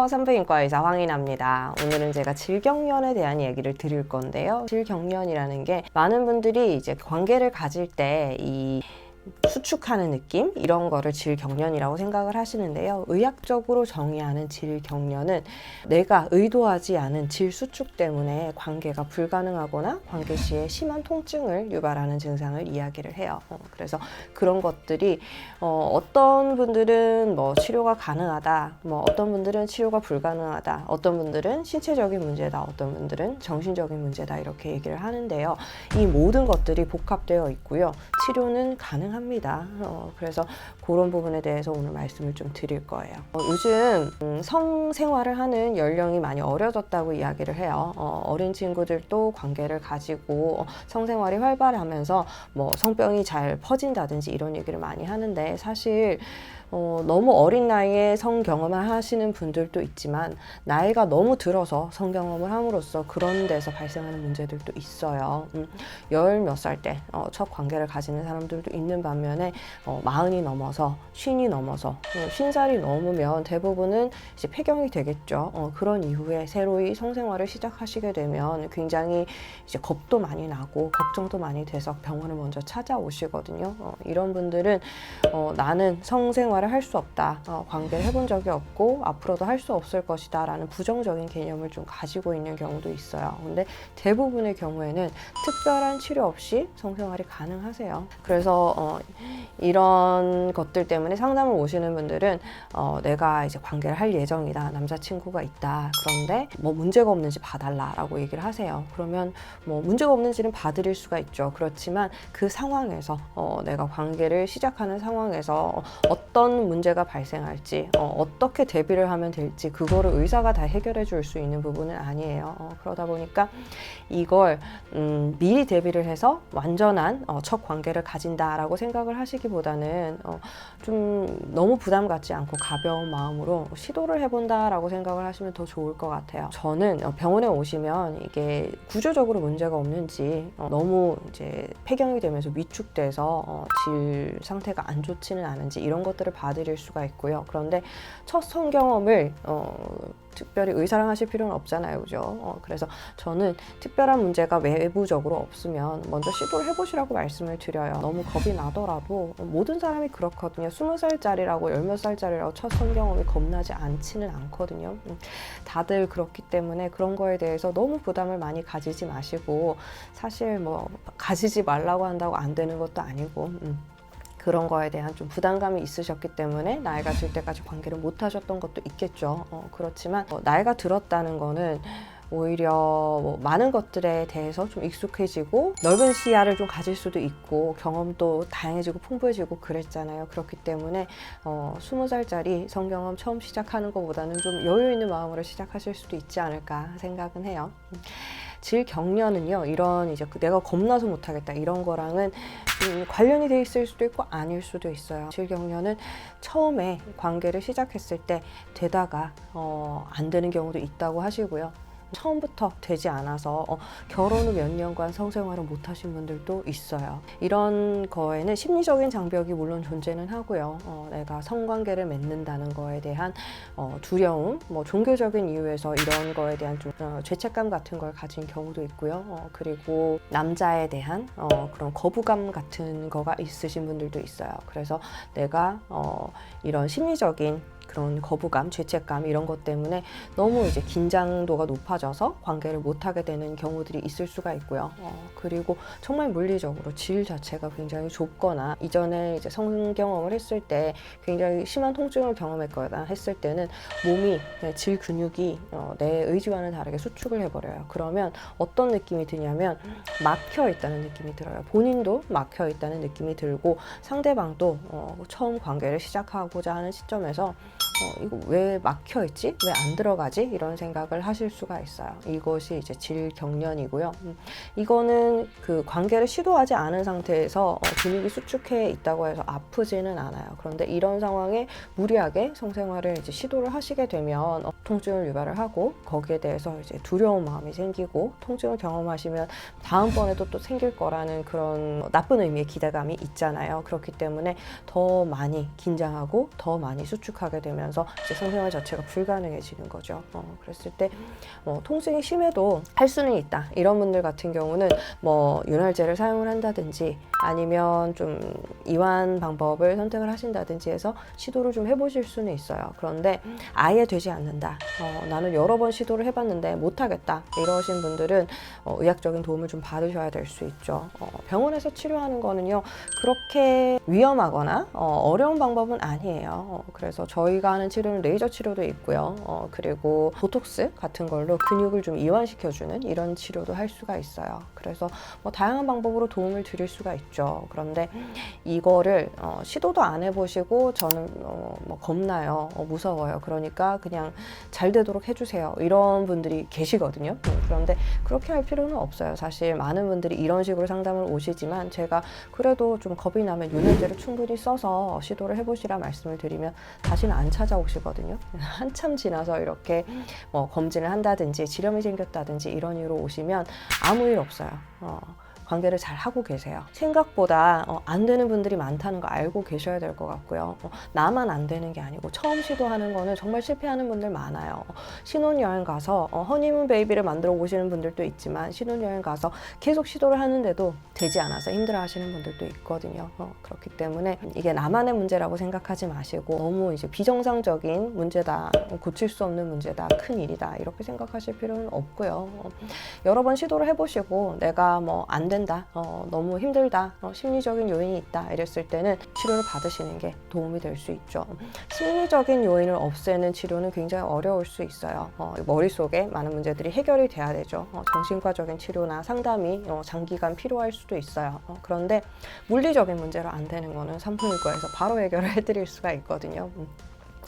안녕하세요. 산부인과 의사 황인아입니다. 오늘은 제가 질경련에 대한 얘기를 드릴 건데요. 질경련이라는 게 많은 분들이 이제 관계를 가질 때 이 수축하는 느낌 이런 거를 질경련이라고 생각을 하시는데요. 의학적으로 정의하는 질경련은 내가 의도하지 않은 질수축 때문에 관계가 불가능하거나 관계 시에 심한 통증을 유발하는 증상을 이야기를 해요. 그래서 그런 것들이 어떤 분들은 뭐 치료가 가능하다, 뭐 어떤 분들은 치료가 불가능하다, 어떤 분들은 신체적인 문제다, 어떤 분들은 정신적인 문제다 이렇게 얘기를 하는데요. 이 모든 것들이 복합되어 있고요. 치료는 가능합니다. 그래서 그런 부분에 대해서 오늘 말씀을 좀 드릴 거예요. 요즘 성생활을 하는 연령이 많이 어려졌다고 이야기를 해요. 어린 친구들도 관계를 가지고 성생활이 활발하면서 뭐 성병이 잘 퍼진다든지 이런 얘기를 많이 하는데 사실 너무 어린 나이에 성경험을 하시는 분들도 있지만 나이가 너무 들어서 성경험을 함으로써 그런 데서 발생하는 문제들도 있어요. 열 몇 살 때 첫 관계를 가지는 사람들도 있는 반면에 40이 넘어서 50이 넘어서 50살이 넘으면 대부분은 이제 폐경이 되겠죠. 그런 이후에 새로이 성생활을 시작하시게 되면 굉장히 이제 겁도 많이 나고 걱정도 많이 돼서 병원을 먼저 찾아오시거든요. 이런 분들은 나는 성생활을 할 수 없다. 관계를 해본 적이 없고 앞으로도 할 수 없을 것이다 라는 부정적인 개념을 좀 가지고 있는 경우도 있어요. 근데 대부분의 경우에는 특별한 치료 없이 성생활이 가능하세요. 그래서 이런 것들 때문에 상담을 오시는 분들은 내가 이제 관계를 할 예정이다. 남자친구가 있다. 그런데 뭐 문제가 없는지 봐달라 라고 얘기를 하세요. 그러면 뭐 문제가 없는지는 봐드릴 수가 있죠. 그렇지만 그 상황에서 내가 관계를 시작하는 상황에서 어떤 문제가 발생할지 어떻게 대비를 하면 될지 그거를 의사가 다 해결해 줄 수 있는 부분은 아니에요. 그러다 보니까 이걸 미리 대비를 해서 완전한 첫 관계를 가진다라고 생각을 하시기보다는 좀 너무 부담 갖지 않고 가벼운 마음으로 시도를 해본다라고 생각을 하시면 더 좋을 것 같아요. 저는 병원에 오시면 이게 구조적으로 문제가 없는지 너무 이제 폐경이 되면서 위축돼서 질 상태가 안 좋지는 않은지 이런 것들을 봐드릴 수가 있고요. 그런데 첫 성경험을 특별히 의사랑 하실 필요는 없잖아요. 그죠? 그래서 저는 특별한 문제가 외부적으로 없으면 먼저 시도를 해보시라고 말씀을 드려요. 너무 겁이 나더라도 모든 사람이 그렇거든요. 20살짜리라고 10몇 살짜리라고 첫 성경험이 겁나지 않지는 않거든요. 다들 그렇기 때문에 그런 거에 대해서 너무 부담을 많이 가지지 마시고 사실 뭐 가지지 말라고 한다고 안 되는 것도 아니고 그런 거에 대한 좀 부담감이 있으셨기 때문에 나이가 들 때까지 관계를 못 하셨던 것도 있겠죠. 그렇지만 나이가 들었다는 거는 오히려 뭐 많은 것들에 대해서 좀 익숙해지고 넓은 시야를 좀 가질 수도 있고 경험도 다양해지고 풍부해지고 그랬잖아요. 그렇기 때문에 20살짜리 성경험 처음 시작하는 것보다는 좀 여유 있는 마음으로 시작하실 수도 있지 않을까 생각은 해요. 질경련은요, 이런 이제 내가 겁나서 못하겠다 이런 거랑은 관련이 돼 있을 수도 있고 아닐 수도 있어요. 질경련은 처음에 관계를 시작했을 때 되다가 안 되는 경우도 있다고 하시고요. 처음부터 되지 않아서 결혼 후 몇 년간 성생활을 못 하신 분들도 있어요. 이런 거에는 심리적인 장벽이 물론 존재는 하고요. 내가 성관계를 맺는다는 거에 대한 두려움, 뭐 종교적인 이유에서 이런 거에 대한 좀 죄책감 같은 걸 가진 경우도 있고요. 그리고 남자에 대한 그런 거부감 같은 거가 있으신 분들도 있어요. 그래서 내가 이런 심리적인 그런 거부감, 죄책감 이런 것 때문에 너무 이제 긴장도가 높아져서 관계를 못하게 되는 경우들이 있을 수가 있고요. 그리고 정말 물리적으로 질 자체가 굉장히 좁거나 이전에 이제 성경험을 했을 때 굉장히 심한 통증을 경험했거나 했을 때는 몸이 질 근육이 내 의지와는 다르게 수축을 해버려요. 그러면 어떤 느낌이 드냐면 막혀 있다는 느낌이 들어요. 본인도 막혀 있다는 느낌이 들고 상대방도 처음 관계를 시작하고자 하는 시점에서 이거 왜 막혀있지? 왜 안 들어가지? 이런 생각을 하실 수가 있어요. 이것이 이제 질경련이고요. 이거는 그 관계를 시도하지 않은 상태에서 근육이 수축해 있다고 해서 아프지는 않아요. 그런데 이런 상황에 무리하게 성생활을 이제 시도를 하시게 되면 통증을 유발을 하고 거기에 대해서 이제 두려운 마음이 생기고 통증을 경험하시면 다음번에도 또 생길 거라는 그런 나쁜 의미의 기대감이 있잖아요. 그렇기 때문에 더 많이 긴장하고 더 많이 수축하게 되면 생기면서 이제 성생활 자체가 불가능해지는 거죠. 그랬을 때 통증이 심해도 할 수는 있다. 이런 분들 같은 경우는 뭐 윤활제를 사용을 한다든지 아니면 좀 이완 방법을 선택을 하신다든지 해서 시도를 좀 해보실 수는 있어요. 그런데 아예 되지 않는다. 나는 여러 번 시도를 해봤는데 못하겠다. 이러신 분들은 의학적인 도움을 좀 받으셔야 될 수 있죠. 병원에서 치료하는 거는요, 그렇게 위험하거나 어려운 방법은 아니에요. 그래서 저희가 하는 치료는 레이저 치료도 있고요. 그리고 보톡스 같은 걸로 근육을 좀 이완시켜주는 이런 치료도 할 수가 있어요. 그래서 뭐 다양한 방법으로 도움을 드릴 수가 있죠. 그런데 이거를 시도도 안 해보시고 저는 뭐 겁나요. 무서워요. 그러니까 그냥 잘 되도록 해주세요. 이런 분들이 계시거든요. 그런데 그렇게 할 필요는 없어요. 사실 많은 분들이 이런 식으로 상담을 오시지만 제가 그래도 좀 겁이 나면 윤활제를 충분히 써서 시도를 해보시라 말씀을 드리면 다시는 안 찾아오시거든요. 한참 지나서 이렇게 검진을 한다든지 지렴이 생겼다든지 이런 이유로 오시면 아무 일 없어요. 관계를 잘 하고 계세요. 생각보다 안 되는 분들이 많다는 거 알고 계셔야 될 것 같고요. 나만 안 되는 게 아니고 처음 시도하는 거는 정말 실패하는 분들 많아요. 신혼여행 가서 허니문 베이비를 만들어 보시는 분들도 있지만 신혼여행 가서 계속 시도를 하는데도 되지 않아서 힘들어 하시는 분들도 있거든요. 그렇기 때문에 이게 나만의 문제라고 생각하지 마시고 너무 이제 비정상적인 문제다, 고칠 수 없는 문제다, 큰 일이다 이렇게 생각하실 필요는 없고요. 여러 번 시도를 해보시고 내가 뭐 안 된다, 너무 힘들다, 심리적인 요인이 있다 이랬을 때는 치료를 받으시는 게 도움이 될 수 있죠. 심리적인 요인을 없애는 치료는 굉장히 어려울 수 있어요. 머릿속에 많은 문제들이 해결이 돼야 되죠. 정신과적인 치료나 상담이 장기간 필요할 수도 있어요. 그런데 물리적인 문제로 안 되는 거는 산부인과에서 바로 해결을 해드릴 수가 있거든요.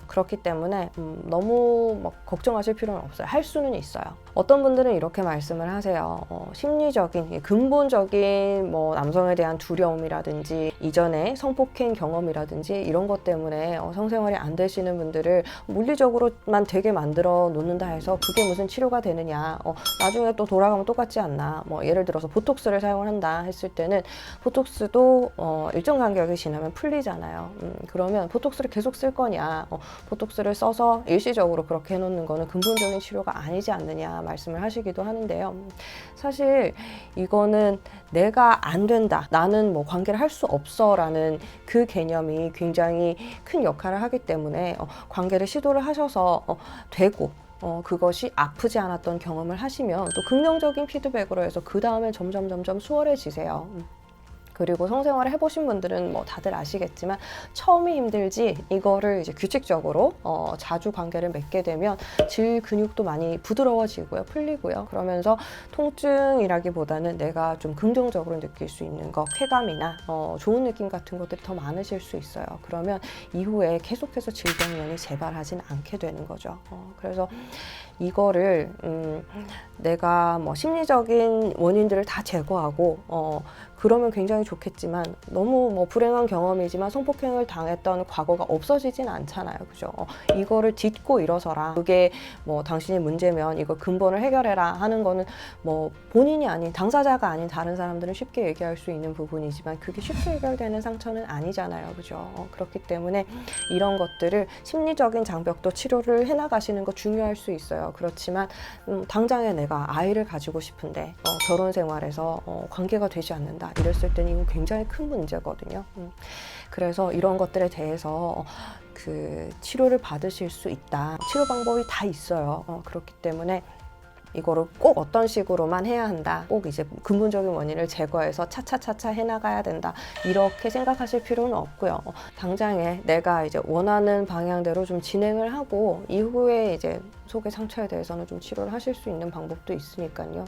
그렇기 때문에 너무 막 걱정하실 필요는 없어요. 할 수는 있어요. 어떤 분들은 이렇게 말씀을 하세요. 심리적인, 근본적인 뭐 남성에 대한 두려움이라든지 이전에 성폭행 경험이라든지 이런 것 때문에 성생활이 안 되시는 분들을 물리적으로만 되게 만들어 놓는다 해서 그게 무슨 치료가 되느냐. 나중에 또 돌아가면 똑같지 않나. 뭐 예를 들어서 보톡스를 사용을 한다 했을 때는 보톡스도 일정 간격이 지나면 풀리잖아요. 그러면 보톡스를 계속 쓸 거냐. 보톡스를 써서 일시적으로 그렇게 해놓는 거는 근본적인 치료가 아니지 않느냐 말씀을 하시기도 하는데요. 사실 이거는 내가 안 된다, 나는 뭐 관계를 할 수 없어 라는 그 개념이 굉장히 큰 역할을 하기 때문에 관계를 시도를 하셔서 되고 그것이 아프지 않았던 경험을 하시면 또 긍정적인 피드백으로 해서 그 다음에 점점 수월해지세요. 그리고 성생활을 해보신 분들은 뭐 다들 아시겠지만 처음이 힘들지 이거를 이제 규칙적으로 자주 관계를 맺게 되면 질 근육도 많이 부드러워지고요, 풀리고요. 그러면서 통증이라기보다는 내가 좀 긍정적으로 느낄 수 있는 거, 쾌감이나 좋은 느낌 같은 것들이 더 많으실 수 있어요. 그러면 이후에 계속해서 질병면이 재발하진 않게 되는 거죠. 그래서 이거를 내가 뭐 심리적인 원인들을 다 제거하고 그러면 굉장히 좋겠지만 너무 뭐 불행한 경험이지만 성폭행을 당했던 과거가 없어지진 않잖아요. 그죠? 이거를 딛고 일어서라. 그게 뭐 당신이 문제면 이거 근본을 해결해라 하는 거는 뭐 본인이 아닌 당사자가 아닌 다른 사람들은 쉽게 얘기할 수 있는 부분이지만 그게 쉽게 해결되는 상처는 아니잖아요. 그죠? 그렇기 때문에 이런 것들을 심리적인 장벽도 치료를 해나가시는 거 중요할 수 있어요. 그렇지만 당장에 내가 아이를 가지고 싶은데 결혼 생활에서 관계가 되지 않는다. 이랬을 때는 이거 굉장히 큰 문제거든요. 그래서 이런 것들에 대해서 그 치료를 받으실 수 있다. 치료 방법이 다 있어요. 그렇기 때문에 이거를 꼭 어떤 식으로만 해야 한다. 꼭 이제 근본적인 원인을 제거해서 차차차차 해나가야 된다. 이렇게 생각하실 필요는 없고요. 당장에 내가 이제 원하는 방향대로 좀 진행을 하고 이후에 이제 속의 상처에 대해서는 좀 치료를 하실 수 있는 방법도 있으니까요.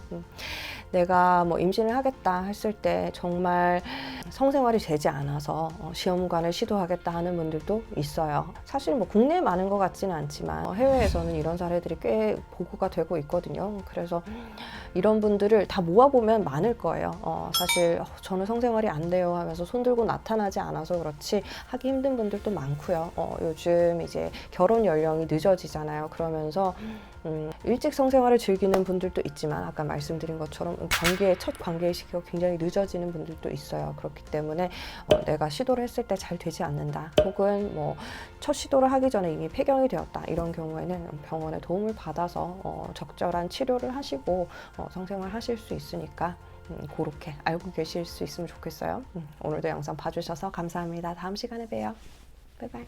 내가 뭐 임신을 하겠다 했을 때 정말 성생활이 되지 않아서 시험관을 시도하겠다 하는 분들도 있어요. 사실 뭐 국내에 많은 것 같지는 않지만 해외에서는 이런 사례들이 꽤 보고가 되고 있거든요. 그래서 이런 분들을 다 모아보면 많을 거예요. 사실 저는 성생활이 안 돼요 하면서 손들고 나타나지 않아서 그렇지 하기 힘든 분들도 많고요. 요즘 이제 결혼 연령이 늦어지잖아요. 그러면서 일찍 성생활을 즐기는 분들도 있지만 아까 말씀드린 것처럼 첫 관계의 시기가 굉장히 늦어지는 분들도 있어요. 그렇기 있기 때문에 내가 시도를 했을 때 잘 되지 않는다, 혹은 뭐 첫 시도를 하기 전에 이미 폐경이 되었다, 이런 경우에는 병원의 도움을 받아서 적절한 치료를 하시고 성생활 하실 수 있으니까 그렇게 알고 계실 수 있으면 좋겠어요. 오늘도 영상 봐주셔서 감사합니다. 다음 시간에 봬요. 바이바이.